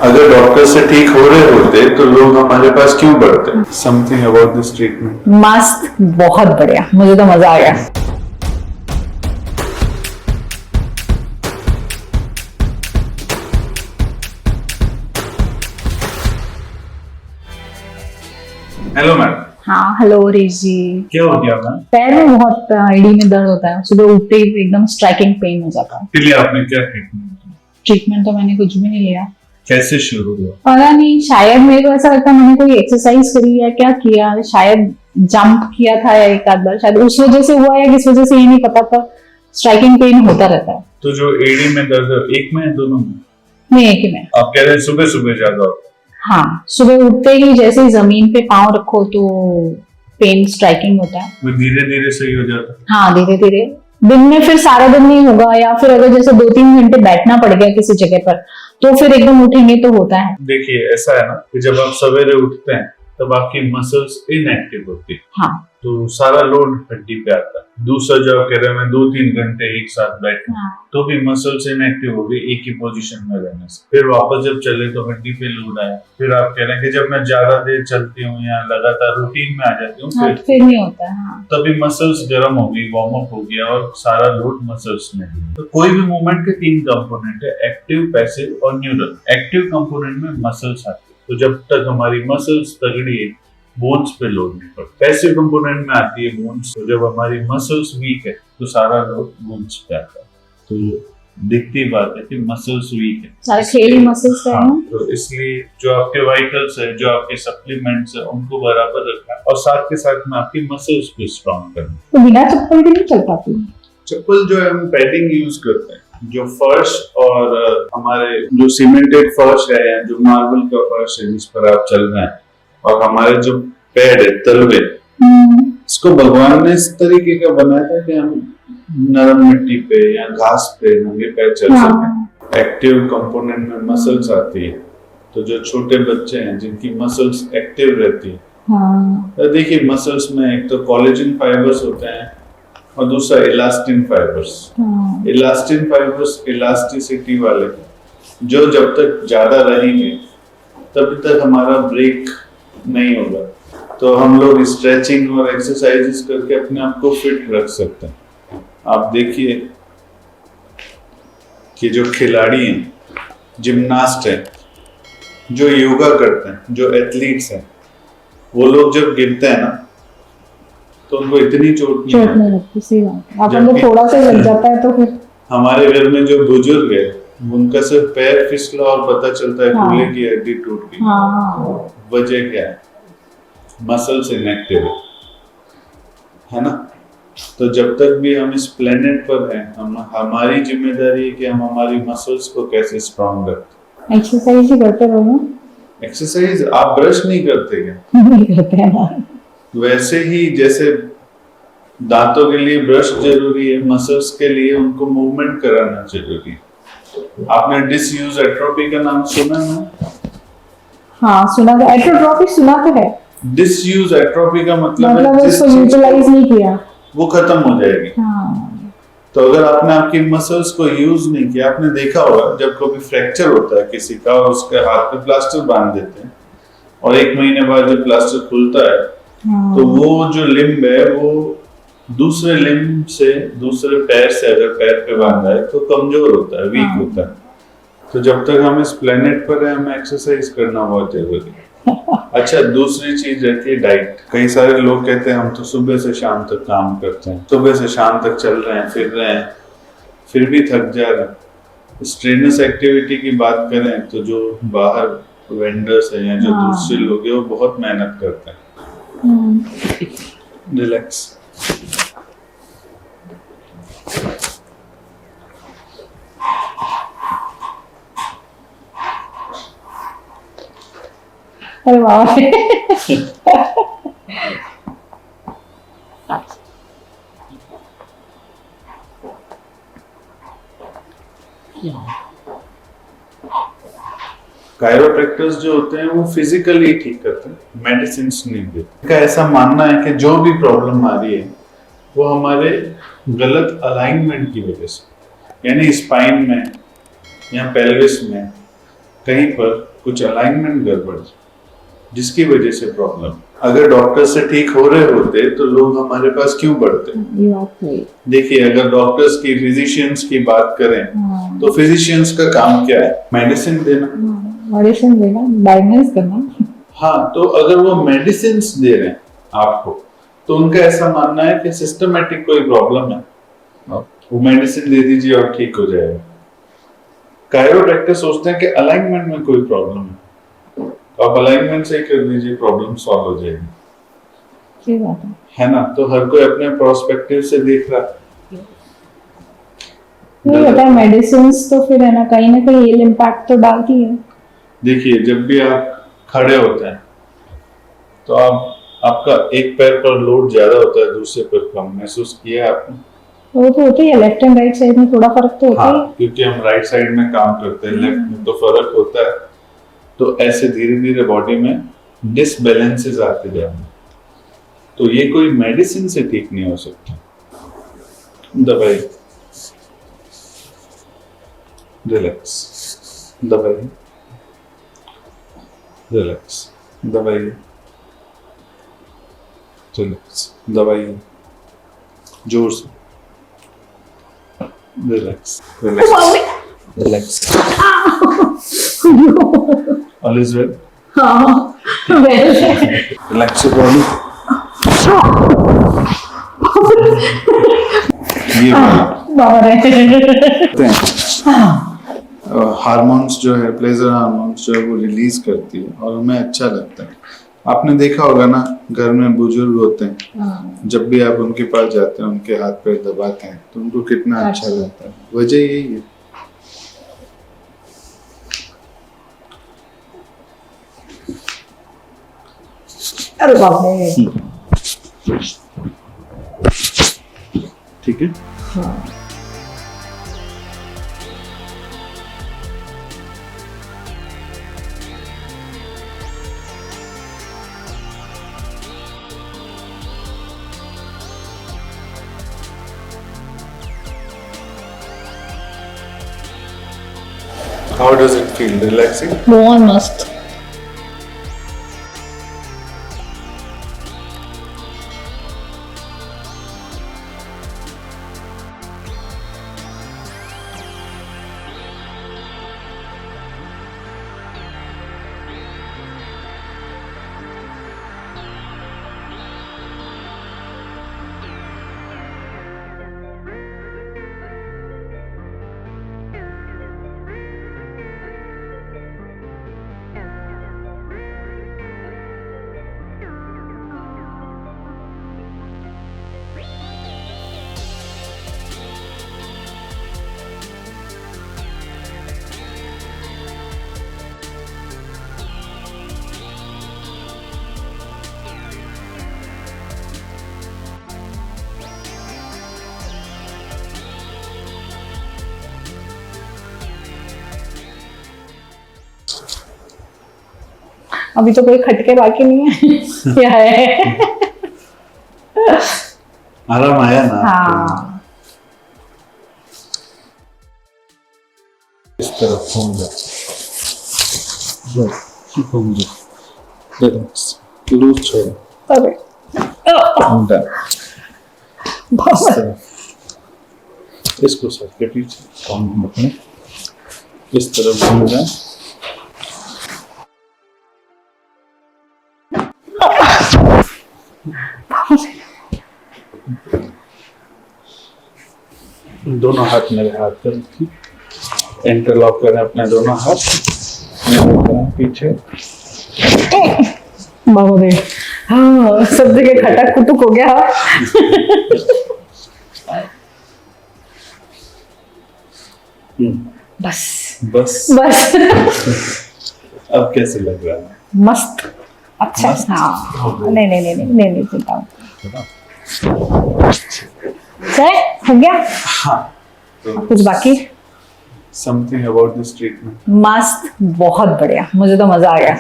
अगर डॉक्टर से ठीक हो रहे होते तो लोग हमारे पास क्यों बढ़ते? Something about this treatment. मस्त, बहुत बढ़िया, मुझे तो मजा आ गया। Hello ma'am. हाँ हेलो रेश जी। क्या हो गया मैम? पैर में बहुत एडी में दर्द होता है, सुबह उठते ही एकदम स्ट्राइकिंग पेन हो जाता है। फिर लिए आपने क्या ट्रीटमेंट? ट्रीटमेंट तो मैंने कुछ भी नहीं लिया। कैसे शुरू हुआ? पता नहीं, शायद मेरे को ऐसा लगता है मैंने कोई एक्सरसाइज करी या क्या किया, शायद जंप किया था या एक आध बार, शायद उस वजह से हुआ या किस वजह से ये नहीं पता, पर स्ट्राइकिंग पेन होता रहता है। तो जो एडी में दर्द एक में है दोनों में? नहीं, एक ही में। आप कह रहे हैं सुबह सुबह ज्यादा होता है? हाँ, सुबह उठते ही जैसे ही जमीन पे पाँव रखो तो पेन स्ट्राइकिंग होता है। वो धीरे धीरे सही हो जाता है? हाँ, धीरे धीरे। दिन में फिर सारा दिन नहीं होगा, या फिर अगर जैसे 2-3 घंटे बैठना पड़ गया किसी जगह पर तो फिर एकदम उठेंगे तो होता है। देखिए ऐसा है ना कि जब आप सवेरे उठते हैं तब आपकी मसल्स इनएक्टिव होती है। हाँ, तो सारा लोड हड्डी पे आता है। दूसरा जो आप कह रहे हैं मैं 2-3 घंटे एक साथ बैठा हाँ। तो भी मसल्स इनएक्टिव हो गई एक ही पोजीशन में रहने से। फिर वापस जब चले तो हड्डी पे लोड आया। फिर आप कह रहे हैं कि जब मैं ज्यादा देर चलती हूँ या लगातार रूटीन में आ जाती हूँ फिर नहीं होता है। हाँ। तभी मसल्स गर्म हो गई, वार्म अप हो गया और सारा लोड मसल्स में। तो कोई भी मूवमेंट के 3 कंपोनेंट है, एक्टिव, पैसिव और न्यूरल। एक्टिव कंपोनेंट में मसल्स आती है, तो जब तक हमारी मसल्स तगड़ी है बोन्स पे लोड नहीं पड़ता। पैसिव कंपोनेंट में आती है बोन्स, तो जब हमारी मसल्स वीक है तो सारा लोड बोन्स पे आता है। तो दिखती बात है कि मसल्स वीक है, सारे खेली मसल्स है। हाँ, तो इसलिए जो आपके वाइटल्स है, जो आपके सप्लीमेंट्स है, उनको बराबर रखना है और साथ के साथ में आपकी मसल्स को स्ट्रॉन्ग करना। तो बिना चप्पल के नहीं चल पाती? चप्पल जो है हम पैडिंग यूज करते हैं। जो फर्श और हमारे जो सीमेंटेड फर्श है या जो मार्बल का फर्श है जिस पर आप चल रहे हैं, और हमारे जो पैड है तलवे, इसको भगवान ने इस तरीके का बनाया था कि हम नरम मिट्टी पे या घास पे नंगे पैर चल सकें। एक्टिव कंपोनेंट में मसल्स आती है, तो जो छोटे बच्चे हैं जिनकी मसल्स एक्टिव रहती है, तो देखिए मसल्स में एक तो कोलेजन फाइबर्स होते हैं और दूसरा elastin fibres. Elastin fibres elasticity वाले, जो जब तक ज्यादा रहेंगे तब तक हमारा ब्रेक नहीं होगा। तो हम लोग स्ट्रेचिंग और एक्सरसाइजेस करके अपने आप को फिट रख सकते हैं। आप देखिए कि जो खिलाड़ी हैं, जिम्नास्ट हैं, जो योगा करते हैं, जो एथलीट्स हैं, वो लोग जब गिरते हैं ना तो उनको इतनी चोट नहीं लगती। सही बात है, आप थोड़ा सा लग जाता है तो फिर। हमारे घर में जो बुजुर्ग है उनका सिर्फ पैर फिसला और पता चलता है कूल्हे की हड्डी टूट गई। वजह क्या है? मसल्स इनएक्टिव है ना। तो जब तक भी हम इस प्लेनेट पर हैं, हमारी जिम्मेदारी है कि हम हमारी मसल्स को कैसे स्ट्रॉन्ग रखें। एक्सरसाइज ही करते रहो। एक्सरसाइज आप ब्रश नहीं करते क्या? नहीं करते हैं। वैसे ही जैसे दांतों के लिए ब्रश जरूरी है, मसल्स के लिए उनको मूवमेंट कराना जरूरी है। आपने डिसयूज एट्रोफी का नाम सुना है? हाँ सुना था, एट्रोफी सुना तो है। डिसयूज एट्रोफी का मतलब उसको यूटिलाइज नहीं किया, वो खत्म हो जाएगी। हाँ। तो अगर आपने आपकी मसल्स को यूज नहीं किया, आपने देखा होगा जब कभी फ्रैक्चर होता है किसी का और उसके हाथ पे प्लास्टर बांध देते हैं और 1 महीने बाद जब प्लास्टर खुलता है तो वो जो लिम्ब है वो दूसरे लिम्ब से, दूसरे पैर से अगर पैर पे बांधा है तो कमजोर होता है, वीक होता है। तो जब तक हम इस प्लेनेट पर हैं, हमें एक्सरसाइज करना बहुत जरूरी है। अच्छा, दूसरी चीज रहती है डाइट। कई सारे लोग कहते हैं हम तो सुबह से शाम तक काम करते हैं, सुबह से शाम तक चल रहे हैं, फिर रहे हैं, फिर भी थक जा रहे हैं। स्ट्रेनस एक्टिविटी की बात करें तो जो बाहर वेंडर्स हैं या जो दूसरे लोग हैं वो बहुत मेहनत करते हैं। रिलैक्स। अरे वाह। कायरोप्रैक्टर्स जो होते हैं वो फिजिकली ठीक करते हैं, मेडिसिन नहीं देते। इनका ऐसा मानना है कि जो भी प्रॉब्लम आ रही है वो हमारे गलत अलाइनमेंट की वजह से, यानी स्पाइन में या पेल्विस में कहीं पर कुछ अलाइनमेंट गड़बड़, जिसकी वजह से प्रॉब्लम। अगर डॉक्टर से ठीक हो रहे होते तो लोग हमारे पास क्यों बढ़ते? ये बात सही है। देखिए, अगर डॉक्टर्स की, फिजिशियंस की बात करें तो फिजिशियंस का काम क्या है? मेडिसिन देना। मेडिसिन देना, डायग्नोज करना। हाँ, तो अगर वो मेडिसिन दे रहे हैं आपको, तो उनका ऐसा मानना है कि सिस्टमेटिक कोई प्रॉब्लम है, वो मेडिसिन दे दीजिए और ठीक हो जाएगा। कायरोप्रैक्टर सोचते हैं कि अलाइनमेंट में कोई प्रॉब्लम है, तो आप अलाइनमेंट से कर दीजिए, प्रॉब्लम सॉल्व हो जाएगी। सही बात है ना? तो हर कोई अपने प्रोस्पेक्टिव से देख रहा है। ये बता, मेडिसिन तो फिर है ना कहीं ये इम्पैक्ट तो डालती है। देखिए, जब भी आप खड़े होते हैं तो आपका एक पैर पर लोड ज्यादा होता है, दूसरे पर कम। महसूस किया है आपने? वो तो होती है, लेफ्ट एंड राइट साइड में थोड़ा फर्क तो होता है। हाँ, क्योंकि हम राइट साइड में काम करते हैं, लेफ्ट में तो फर्क होता है। तो ऐसे धीरे धीरे बॉडी में डिसबैलेंसेस आते जाएंगे। तो ये कोई मेडिसिन से ठीक नहीं हो सकता। दबाई, रिलैक्स, दबाई, रिलैक्स, दबाई, रिलैक्स, दबाई, जोर से, relax, relax, relax. All is well? हाँ, रिलैक्स योर बॉडी। ये हार्मोन्स जो है, प्लेजर हार्मोन्स जो है, वो रिलीज करती है और हमें अच्छा लगता है। आपने देखा होगा ना, घर में बुजुर्ग होते हैं, जब भी आप उनके पास जाते हैं, उनके हाथ पैर दबाते हैं, तो उनको कितना अच्छा लगता है। वजह यही है। अरे बाप रे। ठीक है। How does it feel? Relaxing? बहुत मस्त। अभी तो कोई खटके बाकी नहीं है। क्या है? आराम आया ना? हाँ। इस तरफ घूम जा, घूम जा, रिलैक्स, लूज छोड़ो। अरे इस तरफ, इसको सर के पीछे कौन अपने इस तरफ घूम जा। दोनों हाथ मेरे हाथ पर रखिए, इंटरलॉक करें अपने दोनों हाथ, पीछे। बाबा रे, हाँ, सब जगह खटक कुटुक हो गया। बस बस बस। अब कैसे लग रहा है? मस्त, अच्छा। हाँ, नहीं नहीं नहीं नहीं नहीं नहीं चिंता हो गया। हाँ, तो कुछ बाकी? Something about this treatment? मस्त, बहुत बढ़िया, मुझे तो मजा आ गया।